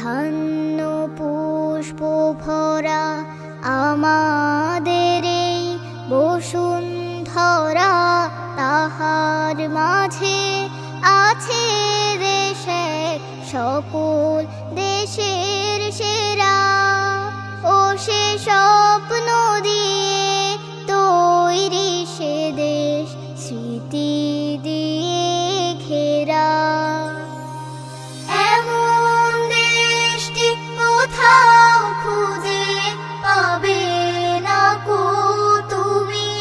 ধন্য পুষ্প ভরা আমাদের এই বসুন্ধরা, তাহার মাঝে আছে দেশে সকল দেশের সেরা। ও সে স্বপ্ন দিয়ে তৈরি সে দেশ, স্মৃতি দিয়ে ঘেরা। এমন দেশটি কোথাও খুঁজে পাবে না কো তুমি,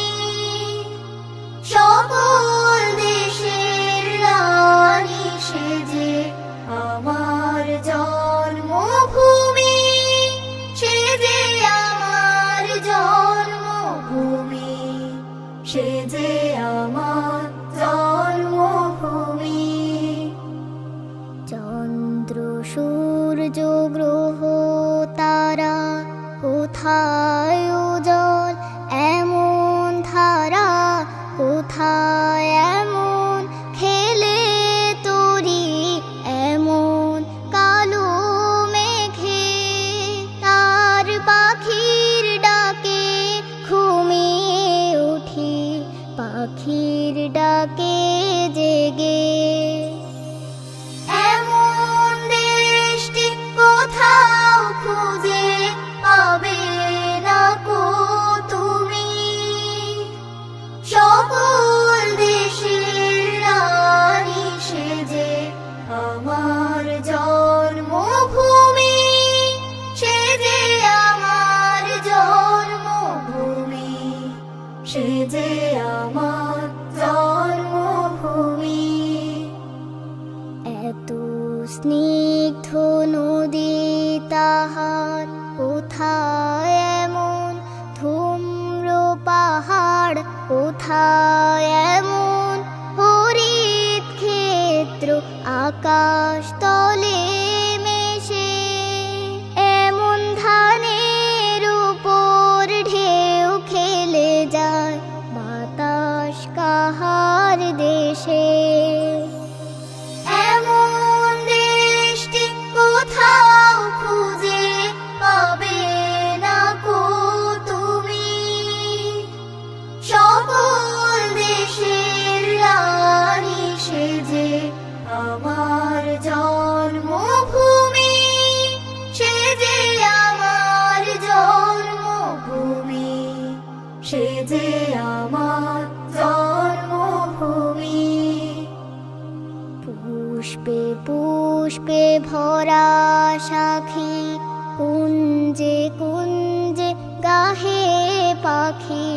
সকল দেশের রানী সেজে আমার জন্মভূমি, সেজে আমার জন্মভূমি, সেজে আমার জন্মভূমি। চন্দ্র সূর্য গ্রহ তারা কোথায় উজ্জ্বল এমন ধারা, কোথায় এমন খেলে তরি এমন কালো মেঘে। তার পাখির ডাকে ঘুমিয়ে উঠি, পাখির ডাকে জেগে। এমন দেশটি কোথাও খুঁজে পাবে না কো তুমি, সকল দেশের রানী সেজে আমার জন্মভূমি, সেজে আমার জন্মভূমি, সেজে আমার জন্মভূমি। এত স্নিগ্ধ নদী তাহার, কোথায় এমন ধূম্র পাহাড়, কোথায় এমন হরিত ক্ষেত্র আকাশ তলে মেশে। এমন ধানের উপর ঢেউ খেলে যায়, বাতাস কাহার দেশে। এমন দেশটি কোথাও খুঁজে পাবে না কো তুমি, সকল দেশের রানী সেজে আমার জন্মভূমি, সেজে আমার জন্মভূমি, সেজে আমার জন্মভূমি। পুষ্পে পুষ্পে ভরা শাখি, কুঞ্জে কুঞ্জে গাহে পাখি,